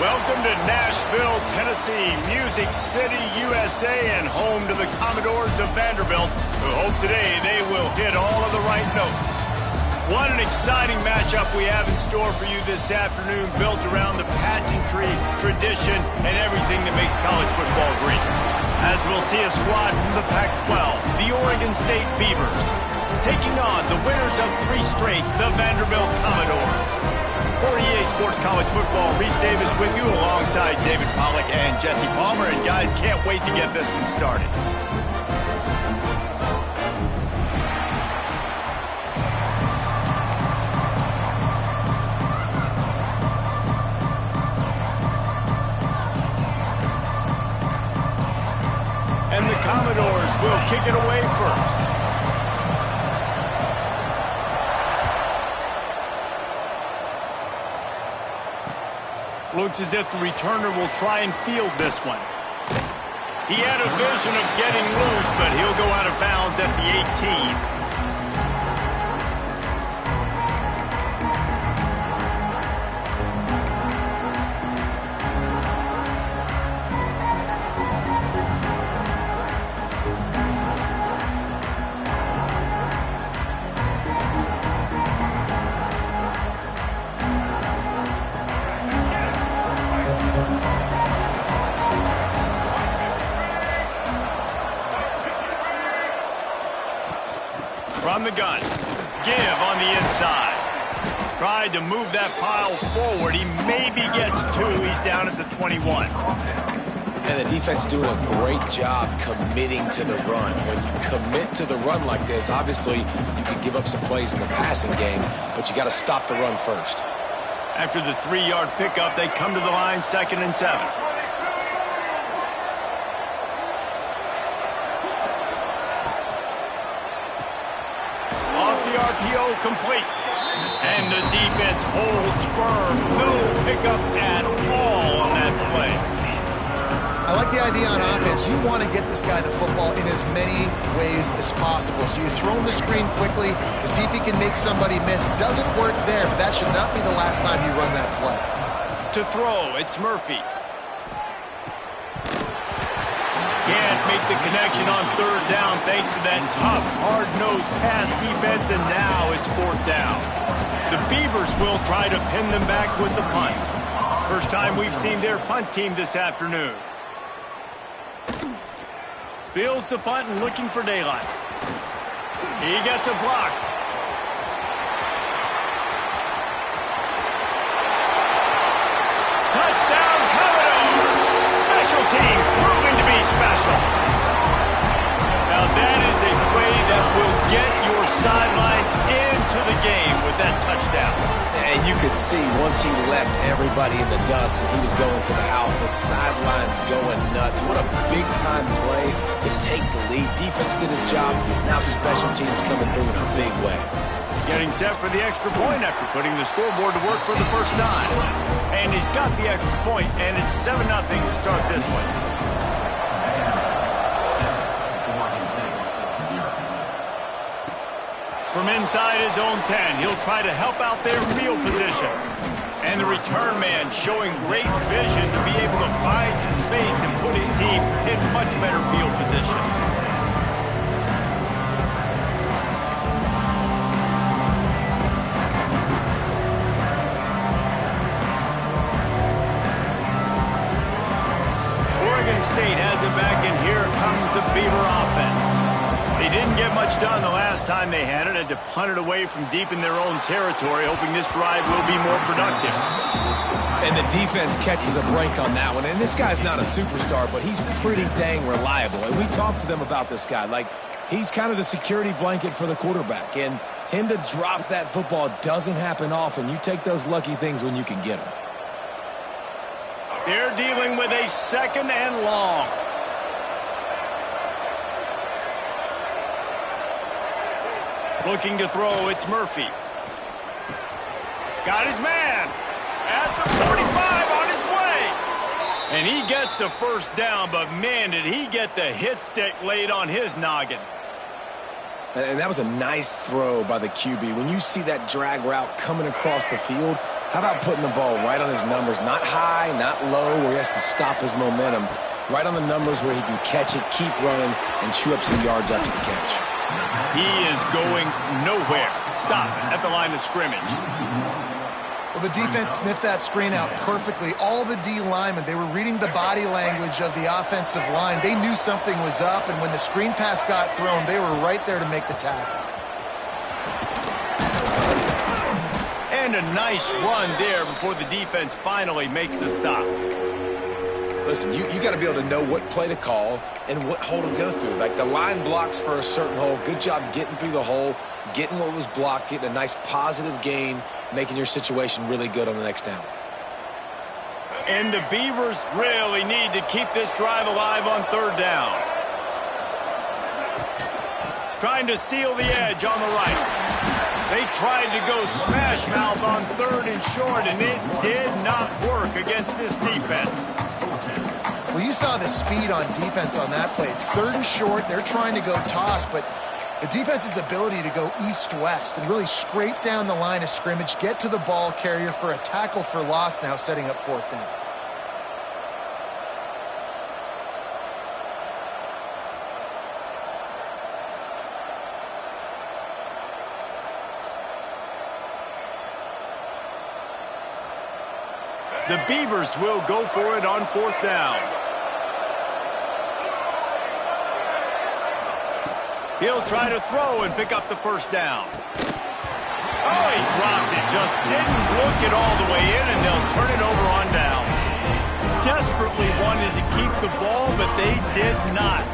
Welcome to Nashville, Tennessee, Music City, USA, and home to the Commodores of Vanderbilt, who hope today they will hit all of the right notes. What an exciting matchup we have in store for you this afternoon, built around the pageantry, tradition, and everything that makes college football great. As we'll see a squad from the Pac-12, the Oregon State Beavers, taking on the winners of 3 straight, the Vanderbilt Commodores. For EA Sports College Football, Reese Davis with you alongside David Pollack and Jesse Palmer. And guys, can't wait to get this one started. And the Commodores will kick it away first. Looks as if the returner will try and field this one. He had a vision of getting loose, but he'll go out of bounds at the 18. From the gun, give on the inside. Tried to move that pile forward. He maybe gets 2. He's down at the 21. And the defense doing a great job committing to the run. When you commit to the run like this, obviously you can give up some plays in the passing game, but you got to stop the run first. After the 3-yard pickup, they come to the line, 2nd and 7. RPO complete. And the defense holds firm. No pickup at all on that play. I like the idea on offense. You want to get this guy the football in as many ways as possible. So you throw him the screen quickly to see if he can make somebody miss. It doesn't work there, but that should not be the last time you run that play. To throw, it's Murphy. Can't make the connection on 3rd down thanks to that tough, hard-nosed pass defense, and now it's 4th down. The Beavers will try to pin them back with the punt. First time we've seen their punt team this afternoon. Fields the punt and looking for daylight. He gets a block. Touchdown, Commodores! Special teams proving to be special. Now that is a play that will get your sidelines into the game with that touchdown. And you could see once he left everybody in the dust and he was going to the house, the sidelines going nuts. What a big-time play to take the lead. Defense did his job. Now special teams coming through in a big way. Getting set for the extra point after putting the scoreboard to work for the first time. And he's got the extra point, and it's 7-0 to start this one. From inside his own 10, he'll try to help out their field position. And the return man showing great vision to be able to find some space and put his team in much better field position. Oregon State has it back, and here comes the Beaver offense. They didn't get much done the last time they had it. Had to punt it away from deep in their own territory, hoping this drive will be more productive. And the defense catches a break on that one. And this guy's not a superstar, but he's pretty dang reliable. And we talked to them about this guy. Like, he's kind of the security blanket for the quarterback. And him to drop that football doesn't happen often. You take those lucky things when you can get them. They're dealing with a 2nd and long. Looking to throw, it's Murphy. Got his man at the 45 on his way. And he gets the first down, but man, did he get the hit stick laid on his noggin. And that was a nice throw by the QB. When you see that drag route coming across the field, How about putting the ball right on his numbers? Not high, not low, where he has to stop his momentum. Right on the numbers where he can catch it, keep running, and chew up some yards after the catch. He is going nowhere. Stop at the line of scrimmage. Well, the defense sniffed that screen out perfectly. All the D linemen, they were reading the body language of the offensive line. They knew something was up, and when the screen pass got thrown, they were right there to make the tackle. And a nice run there before the defense finally makes the stop. Listen, you got to be able to know what play to call and what hole to go through. Like the line blocks for a certain hole. Good job getting through the hole, getting what was blocked, getting a nice positive gain, making your situation really good on the next down. And the Beavers really need to keep this drive alive on third down. Trying to seal the edge on the right. They tried to go smash mouth on third and short, and it did not work against this defense. Well, you saw the speed on defense on that play. It's third and short. They're trying to go toss, but the defense's ability to go east-west and really scrape down the line of scrimmage, get to the ball carrier for a tackle for loss now, setting up fourth down. The Beavers will go for it on fourth down. He'll try to throw and pick up the first down. Oh, he dropped it. Just didn't look it all the way in, and they'll turn it over on downs. Desperately wanted to keep the ball, but they did not.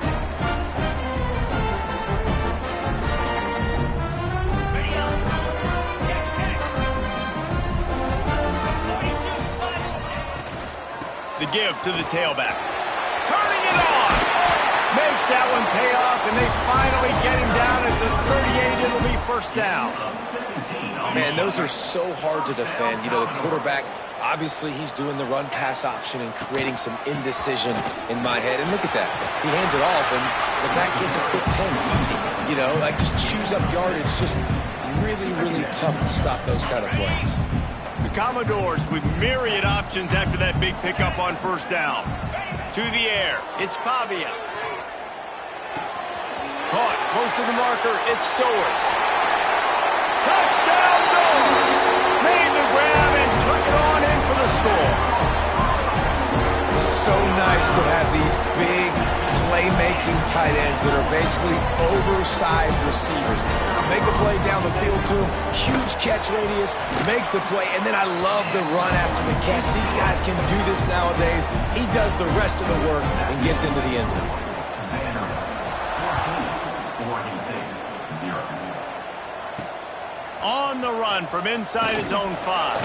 The give to the tailback. Turning it on. Makes that one pay off, and they finally get him down at the 38. It'll be first down. Man, those are so hard to defend. You know, the quarterback, obviously he's doing the run-pass option and creating some indecision in my head. And look at that. He hands it off, and the back gets a quick 10. Easy. You know, like just chews up yardage. Just really, really tough to stop those kind of plays. The Commodores with myriad options after that big pickup on first down. To the air. It's Pavia. Caught close to the marker. It's Stowers. Touchdown Doors! Made the grab and took it on in for the score. It's so nice to have these big playmaking tight ends that are basically oversized receivers. Make a play down the field to him, huge catch radius, makes the play, and then I love the run after the catch. These guys can do this nowadays. He does the rest of the work and gets into the end zone. On the run from inside his own 5.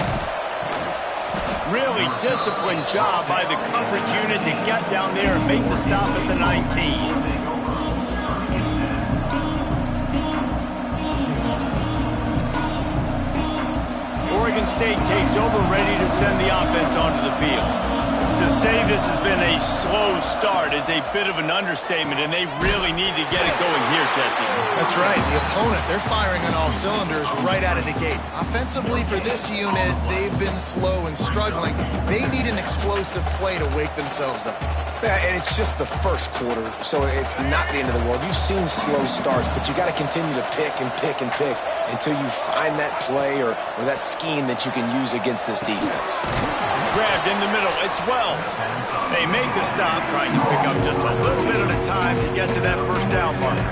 Really disciplined job by the coverage unit to get down there and make the stop at the 19. Oregon State takes over, ready to send the offense onto the field. To say this has been a slow start is a bit of an understatement, and they really need to get it going here, Jesse. That's right. The opponent, they're firing on all cylinders right out of the gate. Offensively, for this unit, they've been slow and struggling. They need an explosive play to wake themselves up. Yeah, and it's just the first quarter, so it's not the end of the world. You've seen slow starts, but you got to continue to pick and pick and pick until you find that play or that scheme that you can use against this defense. Grabbed in the middle. It's Wells. They make the stop, trying to pick up just a little bit at a time to get to that first down marker.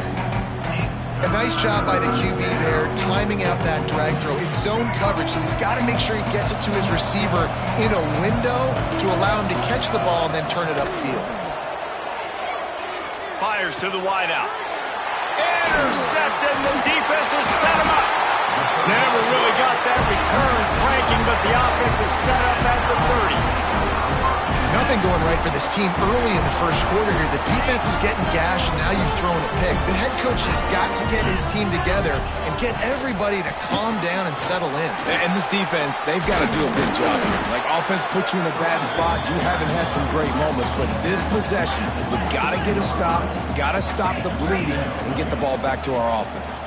A nice job by the QB there, timing out that drag throw. It's zone coverage, so he's got to make sure he gets it to his receiver in a window to allow him to catch the ball and then turn it upfield. Fires to the wideout. Intercepted, and the defense has set him up. Never really got that return cranking, but the offense is set up at the 30. Nothing going right for this team early in the first quarter here. The defense is getting gashed, and now you've thrown a pick. The head coach has got to get his team together and get everybody to calm down and settle in. And this defense, they've got to do a good job here. Like, offense puts you in a bad spot. You haven't had some great moments, but this possession, we've got to get a stop, got to stop the bleeding, and get the ball back to our offense.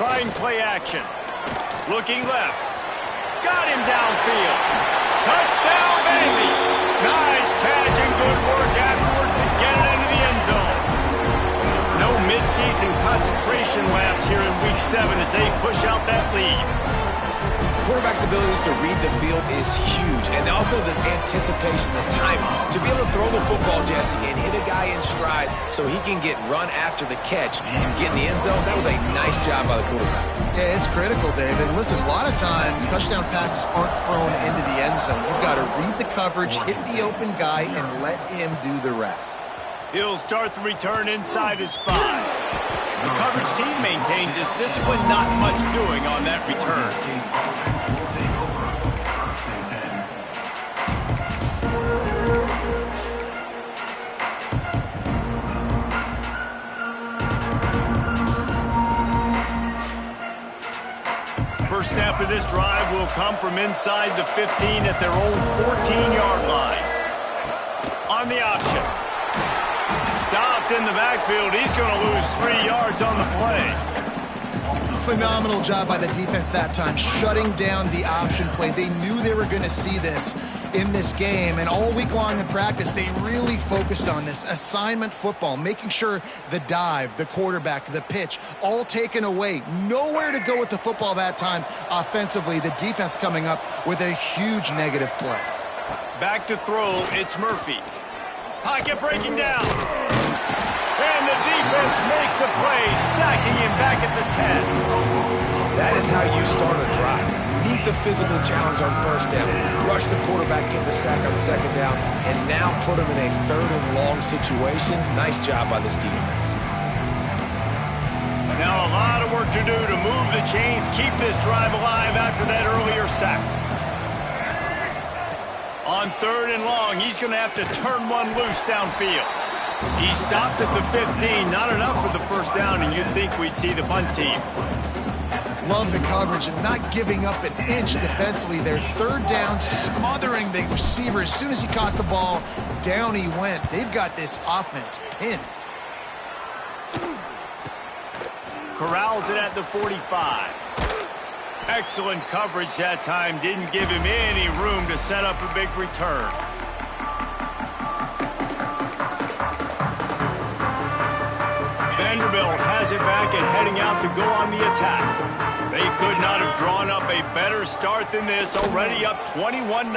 Trying play action. Looking left. Got him downfield. Touchdown, Vandy. Nice catch and good work afterwards to get it into the end zone. No midseason concentration lapse here in Week 7 as they push out that lead. Quarterback's abilities to read the field is huge, and also the anticipation, the timing. To be able to throw the football, Jesse, and hit a guy in stride so he can get run after the catch and get in the end zone, that was a nice job by the quarterback. Yeah, it's critical, David. Listen, a lot of times touchdown passes aren't thrown into the end zone. You've got to read the coverage, hit the open guy, and let him do the rest. He'll start the return inside his 5. The coverage team maintains his discipline, not much doing on that return. First snap of this drive will come from inside the 15 at their own 14-yard line. On the option. Stopped in the backfield. He's going to lose 3 yards on the play. Phenomenal job by the defense that time, shutting down the option play. They knew they were going to see this in this game, and all week long in practice, they really focused on this assignment football, making sure the dive, the quarterback, the pitch, all taken away. Nowhere to go with the football that time offensively. The defense coming up with a huge negative play. Back to throw, it's Murphy. Pocket breaking down. And the defense makes a play, sacking him back at the 10. That is how you start a drive. Meet the physical challenge on first down. Rush the quarterback, get the sack on second down, and now put him in a 3rd and long situation. Nice job by this defense. Now a lot of work to do to move the chains, keep this drive alive after that earlier sack. On 3rd and long, he's going to have to turn one loose downfield. He stopped at the 15, not enough for the first down, and you'd think we'd see the punt team. Love the coverage and not giving up an inch defensively there. 3rd down, smothering the receiver. As soon as he caught the ball, down he went. They've got this offense pinned. Corrals it at the 45. Excellent coverage that time. Didn't give him any room to set up a big return. Vanderbilt has it back and heading out to go on the attack. They could not have drawn up a better start than this, already up 21-0.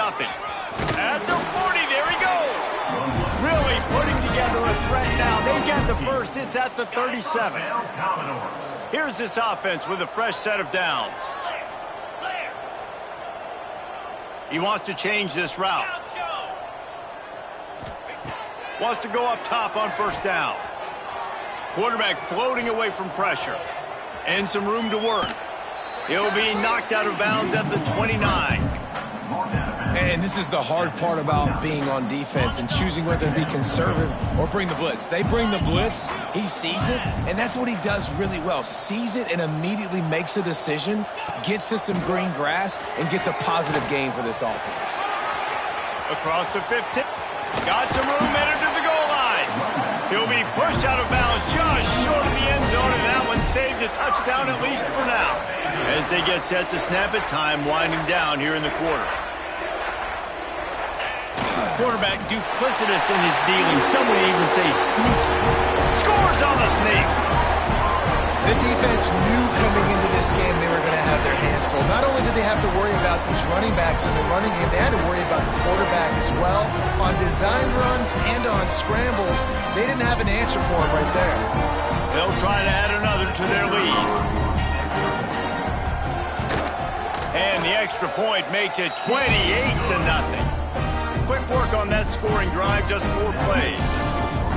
At the 40, there he goes. Really putting together a threat now. They get the first, it's at the 37. Here's this offense with a fresh set of downs. He wants to change this route. Wants to go up top on first down. Quarterback floating away from pressure. And some room to work. He'll be knocked out of bounds at the 29. And this is the hard part about being on defense and choosing whether to be conservative or bring the blitz. They bring the blitz, he sees it, and that's what he does really well. Sees it and immediately makes a decision, gets to some green grass, and gets a positive gain for this offense. Across the 15. Got some room, headed to the goal line. He'll be pushed out of bounds just short of the end zone, and that one saved a touchdown at least for now. As they get set to snap it, time winding down here in the quarter. Quarterback duplicitous in his dealing. Some would even say sneaky. Scores on the sneak. The defense knew coming into this game they were going to have their hands full. Not only did they have to worry about these running backs in the running game, they had to worry about the quarterback as well. On design runs and on scrambles, they didn't have an answer for him right there. They'll try to add another to their lead. And the extra point makes it 28-0. Quick work on that scoring drive, just 4 plays.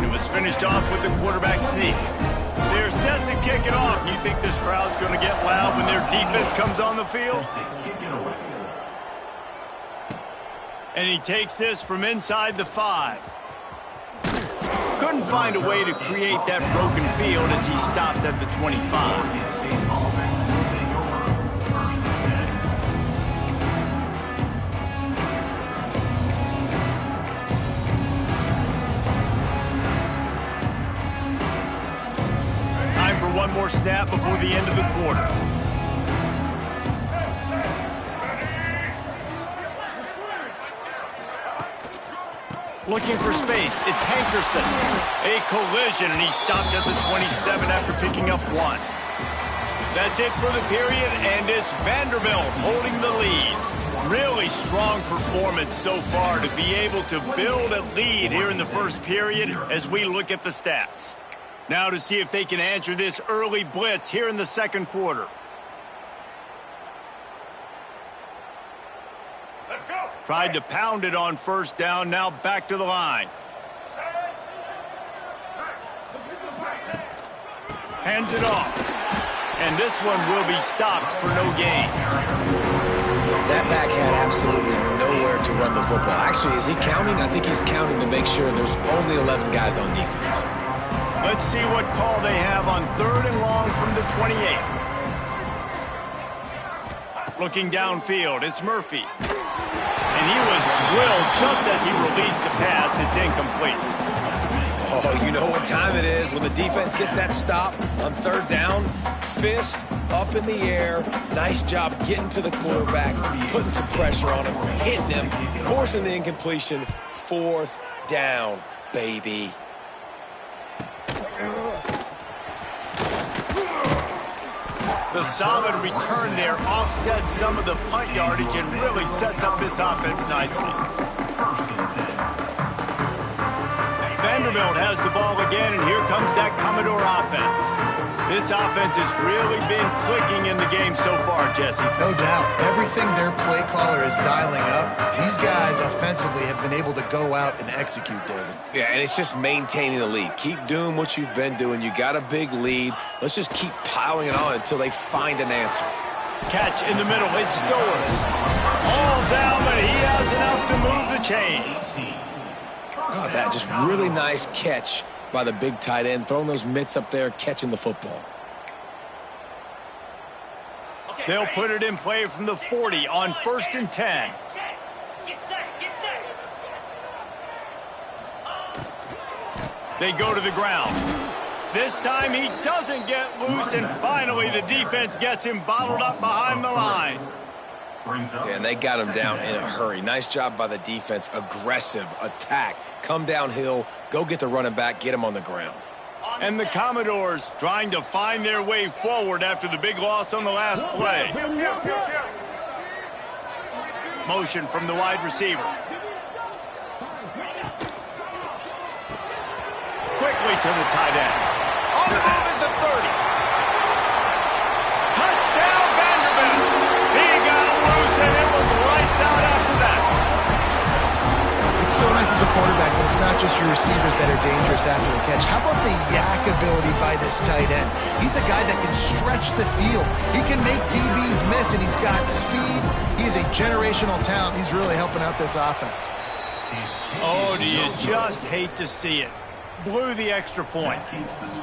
It was finished off with the quarterback sneak. They're set to kick it off. You think this crowd's going to get loud when their defense comes on the field? And he takes this from inside the 5. Couldn't find a way to create that broken field as he stopped at the 25. One more snap before the end of the quarter. Looking for space. It's Hankerson. A collision, and he stopped at the 27 after picking up 1. That's it for the period, and it's Vanderbilt holding the lead. Really strong performance so far to be able to build a lead here in the first period as we look at the stats. Now to see if they can answer this early blitz here in the second quarter. Let's go. Tried to pound it on first down, now back to the line. Hands it off. And this one will be stopped for no gain. That back had absolutely nowhere to run the football. Actually, is he counting? I think he's counting to make sure there's only 11 guys on defense. Let's see what call they have on 3rd and long from the 28. Looking downfield, it's Murphy. And he was drilled just as he released the pass. It's incomplete. Oh, you know what time it is when the defense gets that stop on 3rd down. Fist up in the air. Nice job getting to the quarterback, putting some pressure on him, hitting him, forcing the incompletion. 4th down, baby. The solid return there offsets some of the punt yardage and really sets up this offense nicely. Vanderbilt has the ball again, and here comes that Commodore offense. This offense has really been clicking in the game so far, Jesse. No doubt. Everything their play caller is dialing up, these guys offensively have been able to go out and execute, David. Yeah, and it's just maintaining the lead. Keep doing what you've been doing. You got a big lead. Let's just keep piling it on until they find an answer. Catch in the middle. It's Stowers. All down, but he has enough to move the chains. Oh, that just really nice catch by the big tight end, throwing those mitts up there, catching the football. They'll put it in play from the 40 on 1st and 10. Get set. They go to the ground. This time he doesn't get loose, and finally the defense gets him bottled up behind the line. Yeah, and they got him down in a hurry. Nice job by the defense. Aggressive attack. Come downhill. Go get the running back. Get him on the ground. And the Commodores trying to find their way forward after the big loss on the last play. Motion from the wide receiver. Quickly to the tight end. On the move at the 30. Touchdown, Vanderbilt. He got loose, and it was lights out after that. It's so nice as a quarterback, but it's not just your receivers that are dangerous after the catch. How about the yak ability by this tight end? He's a guy that can stretch the field. He can make DBs miss, and he's got speed. He's a generational talent. He's really helping out this offense. Oh, do you just hate to see it? Blew the extra point.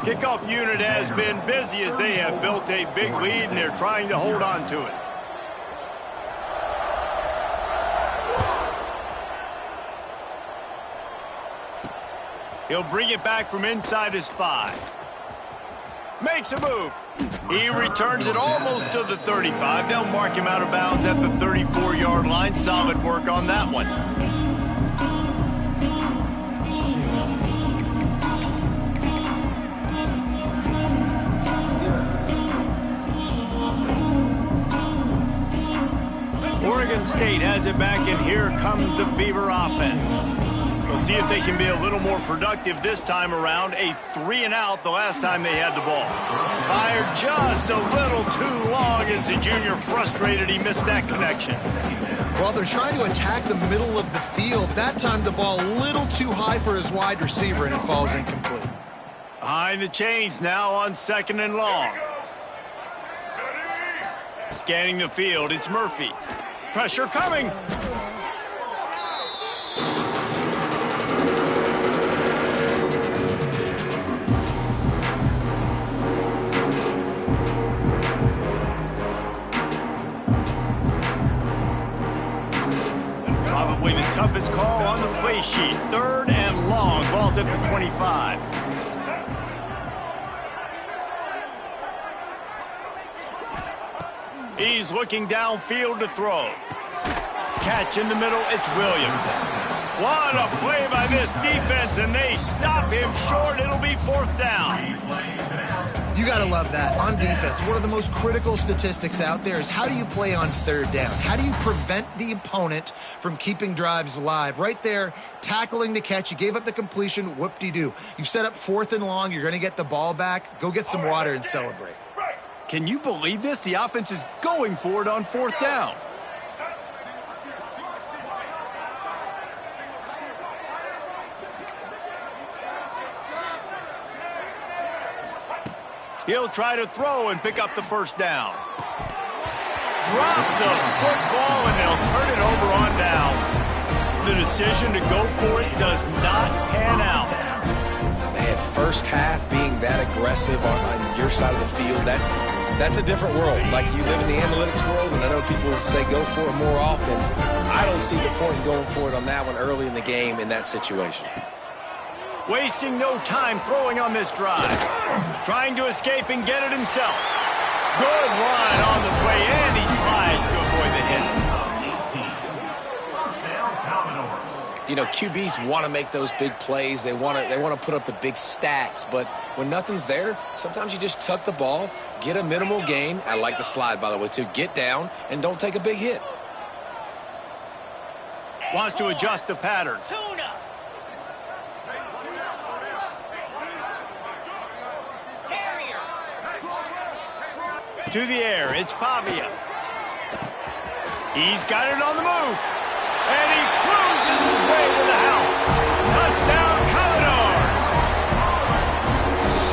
Kickoff unit has been busy as they have built a big lead, and they're trying to hold on to it. He'll bring it back from inside his 5. Makes a move. He returns it almost to the 35. They'll mark him out of bounds at the 34-yard line. Solid work on that one. Oregon State has it back, and here comes the Beaver offense. We'll see if they can be a little more productive this time around. A 3-and-out the last time they had the ball. Fired just a little too long as the junior frustrated he missed that connection. Well, they're trying to attack the middle of the field. That time the ball a little too high for his wide receiver, and it falls incomplete. Behind the chains now on 2nd and long. Scanning the field, it's Murphy. Pressure coming. Probably the toughest call on the play sheet. 3rd and long. Ball's at the 25. He's looking downfield to throw. Catch in the middle, it's Williams. What a play by this defense, and they stop him short. It'll be 4th down. You got to love that. On defense, one of the most critical statistics out there is how do you play on 3rd down? How do you prevent the opponent from keeping drives alive? Right there, tackling the catch. You gave up the completion. Whoop-de-doo. You've set up 4th and long. You're going to get the ball back. Go get some water and celebrate. Can you believe this? The offense is going for it on 4th down. He'll try to throw and pick up the 1st down. Drop the football, and they'll turn it over on downs. The decision to go for it does not pan out. Man, first half being that aggressive on your side of the field, that's a different world. Like, you live in the analytics world, and I know people say go for it more often. I don't see the point in going for it on that one early in the game in that situation. Wasting no time throwing on this drive. Trying to escape and get it himself. Good run on the play, and he slides to avoid the hit. You know, QBs want to make those big plays. They want to put up the big stats. But when nothing's there, sometimes you just tuck the ball, get a minimal gain. I like the slide, by the way, too. Get down and don't take a big hit. Wants to adjust the pattern. To the air, it's Pavia. He's got it on the move. And he cruises his way to the house. Touchdown, Commodores!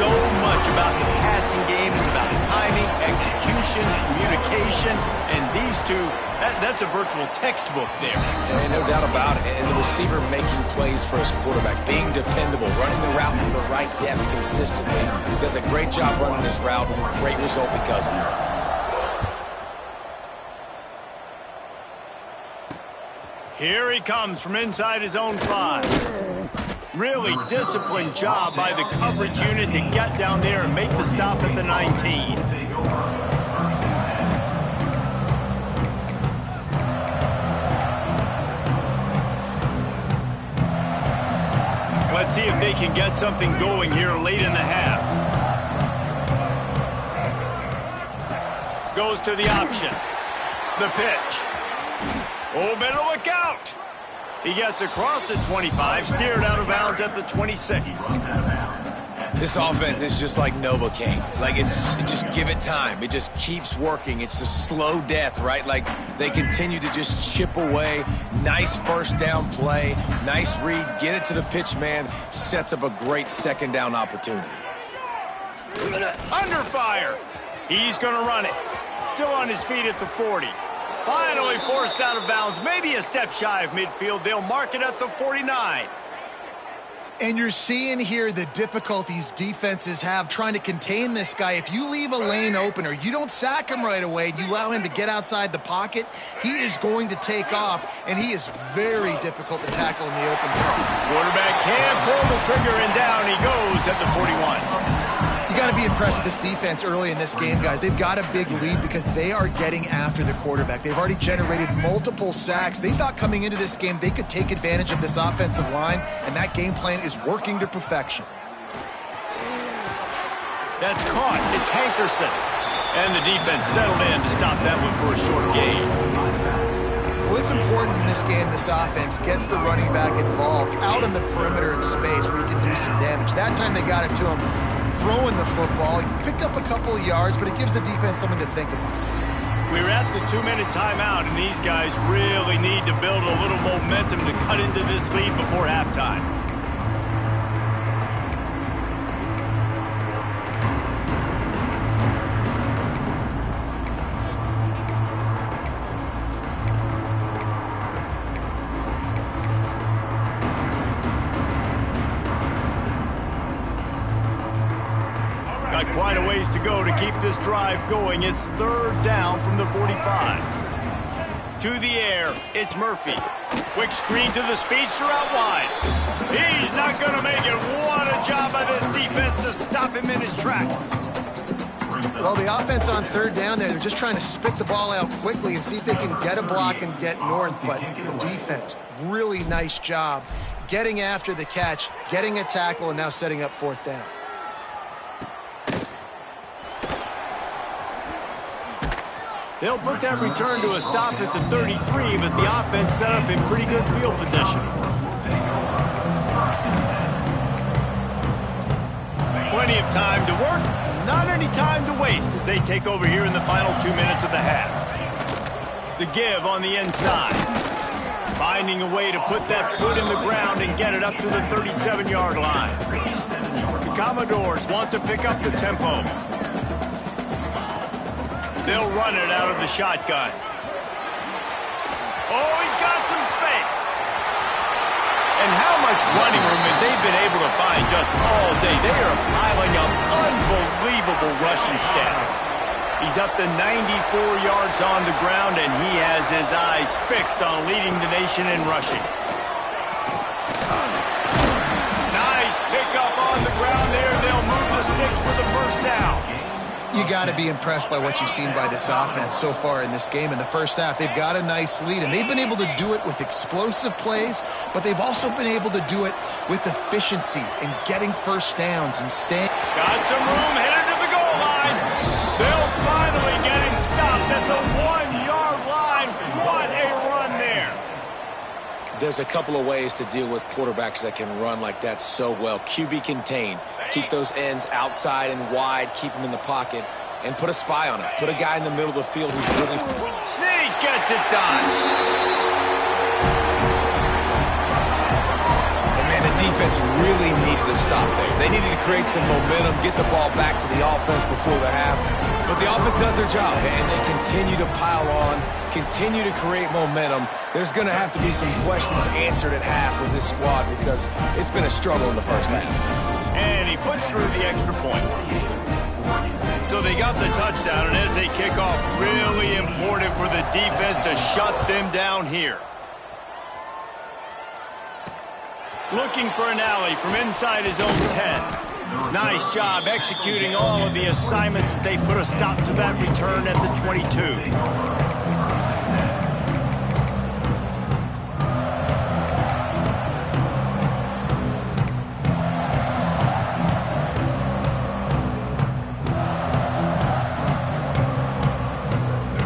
So much about the passing game is about timing, execution, communication, and these two, that's a virtual textbook there. There ain't no doubt about it. And the receiver making plays for his quarterback, being dependable, running the route to the right depth consistently. Does a great job running his route. Great result because of it. Here he comes from inside his own 5. Really disciplined job by the coverage unit to get down there and make the stop at the 19. Let's see if they can get something going here late in the half. Goes to the option. The pitch. Oh, better look out. He gets across the 25, steered out of bounds at the 26. This offense is just like Novocaine. Like, just give it time. It just keeps working. It's a slow death, right? Like, they continue to just chip away. Nice 1st down play. Nice read. Get it to the pitch man. Sets up a great 2nd down opportunity. Under fire. He's going to run it. Still on his feet at the 40. Finally forced out of bounds. Maybe a step shy of midfield. They'll mark it at the 49. And you're seeing here the difficulties defenses have trying to contain this guy. If you leave a lane open or you don't sack him right away, you allow him to get outside the pocket, he is going to take off, and he is very difficult to tackle in the open field. Quarterback can't pull the trigger, and down he goes at the 41. You got to be impressed with this defense early in this game, guys. They've got a big lead because they are getting after the quarterback. They've already generated multiple sacks. They thought coming into this game they could take advantage of this offensive line, and that game plan is working to perfection. That's caught. It's Hankerson. And the defense settled in to stop that one for a short gain. Well, it's important in this game this offense gets the running back involved out on the perimeter in space where he can do some damage. That time they got it to him throwing the football. He picked up a couple of yards, but it gives the defense something to think about. We're at the 2-minute timeout, and these guys really need to build a little momentum to cut into this lead before halftime. Quite a ways to go to keep this drive going. It's 3rd down from the 45. To the air, it's Murphy. Quick screen to the speedster out wide. He's not going to make it. What a job by this defense to stop him in his tracks. Well, the offense on third down there, they're just trying to spit the ball out quickly and see if they can get a block and get north, but the defense, really nice job getting after the catch, getting a tackle, and now setting up fourth down. They'll put that return to a stop at the 33, but the offense set up in pretty good field position. Plenty of time to work, not any time to waste as they take over here in the final 2 minutes of the half. The give on the inside. Finding a way to put that foot in the ground and get it up to the 37-yard line. The Commodores want to pick up the tempo. They'll run it out of the shotgun. Oh, he's got some space. And how much running room have they been able to find just all day? They are piling up unbelievable rushing stats. He's up to 94 yards on the ground, and he has his eyes fixed on leading the nation in rushing. Nice pickup on the ground there. They'll move the sticks for the first down. You got to be impressed by what you've seen by this offense so far in this game. In the first half, they've got a nice lead, and they've been able to do it with explosive plays, but they've also been able to do it with efficiency and getting first downs and staying. Got some room, headed to the goal line. They'll finally get him stopped at the 1-yard line. What a run there. There's a couple of ways to deal with quarterbacks that can run like that so well. QB contain. Keep those ends outside and wide. Keep them in the pocket. And put a spy on him. Put a guy in the middle of the field who's really... Sneak gets it done. And, man, the defense really needed to stop there. They needed to create some momentum, get the ball back to the offense before the half. But the offense does their job, and they continue to pile on, continue to create momentum. There's going to have to be some questions answered at half with this squad because it's been a struggle in the first half. And he puts through the extra point. So they got the touchdown, and as they kick off, really important for the defense to shut them down here. Looking for an alley from inside his own 10. Nice job executing all of the assignments as they put a stop to that return at the 22.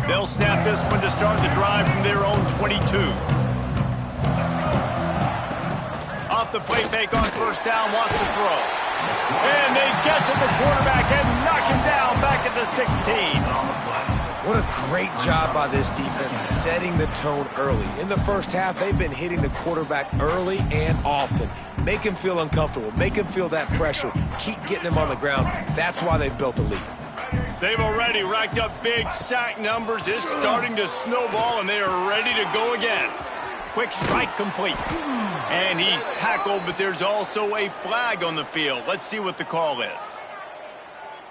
They'll snap this one to start the drive from their own 22. Off the play fake on first down, wants to throw. And they get to the quarterback and knock him down back at the 16. What a great job by this defense setting the tone early. In the first half, they've been hitting the quarterback early and often. Make him feel uncomfortable. Make him feel that pressure. Keep getting him on the ground. That's why they've built a lead. They've already racked up big sack numbers. It's starting to snowball, and they are ready to go again. Quick strike complete. And he's tackled, but there's also a flag on the field. Let's see what the call is.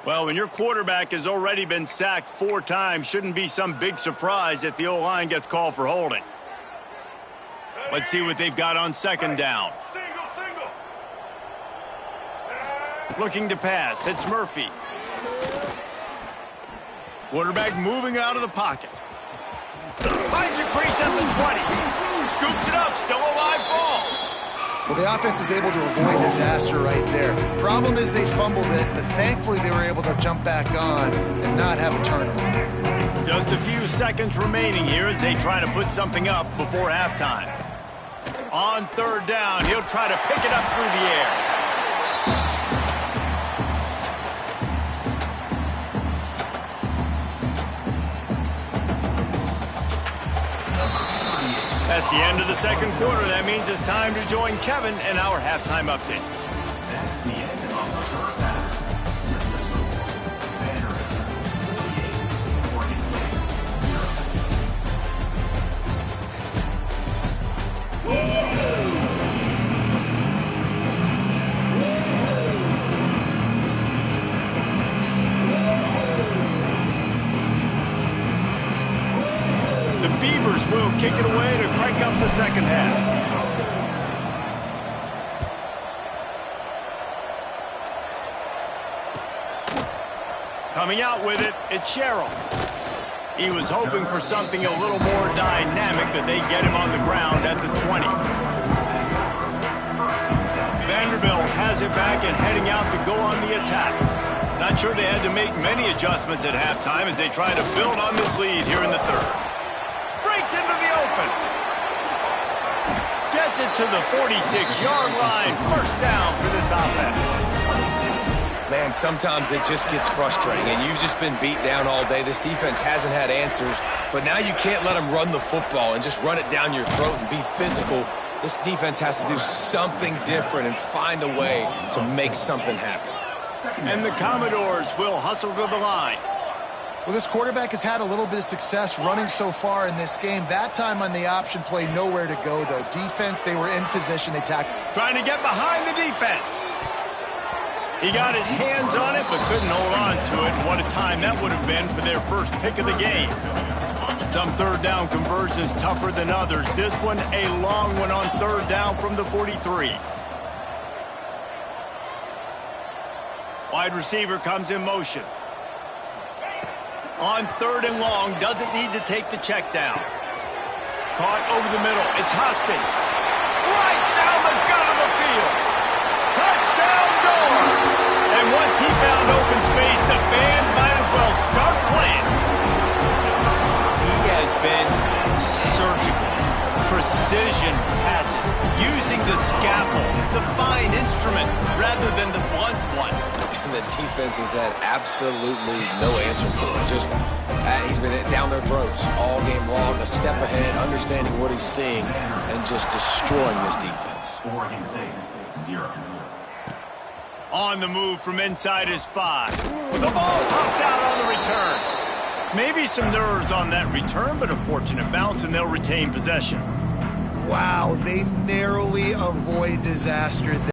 Well, when your quarterback has already been sacked 4 times, shouldn't be some big surprise if the O-line gets called for holding. Let's see what they've got on second down. Looking to pass. It's Murphy. Quarterback moving out of the pocket. Finds a crease at the 20. Scoops it up. Still a live ball. Well, the offense is able to avoid disaster right there. Problem is they fumbled it, but thankfully they were able to jump back on and not have a turnover. Just a few seconds remaining here as they try to put something up before halftime. On third down, he'll try to pick it up through the air. That's the end of the second quarter. That means it's time to join Kevin in our halftime update. That's the end of the first half. The Beavers will kick it away to crank up the second half. Coming out with it, it's Sherrill. He was hoping for something a little more dynamic, but they get him on the ground at the 20. Vanderbilt has it back and heading out to go on the attack. Not sure they had to make many adjustments at halftime as they try to build on this lead here in the third. Breaks into the open. Gets it to the 46-yard line. First down for this offense. Man, sometimes it just gets frustrating, and you've just been beat down all day. This defense hasn't had answers, but now you can't let them run the football and just run it down your throat and be physical. This defense has to do something different and find a way to make something happen. And the Commodores will hustle to the line. Well, this quarterback has had a little bit of success running so far in this game. That time on the option play, nowhere to go, though. Defense, they were in position. They tackled. Trying to get behind the defense. He got his hands on it, but couldn't hold on to it. What a time that would have been for their first pick of the game. Some third down conversions tougher than others. This one, a long one on third down from the 43. Wide receiver comes in motion. On third and long, doesn't need to take the check down. Caught over the middle. It's Hoskins. Right down the gut of the field. Touchdown Doors! And once he found open space, the band might as well start playing. He has been surgical. Precision passes. Using the scalpel, the fine instrument, rather than the blunt one. The defense has had absolutely no answer for him. Just, he's been down their throats all game long, a step ahead, understanding what he's seeing, and just destroying this defense. Oregon State, 0. On the move from inside his 5. The ball pops out on the return. Maybe some nerves on that return, but a fortunate bounce, and they'll retain possession. Wow, they narrowly avoid disaster there.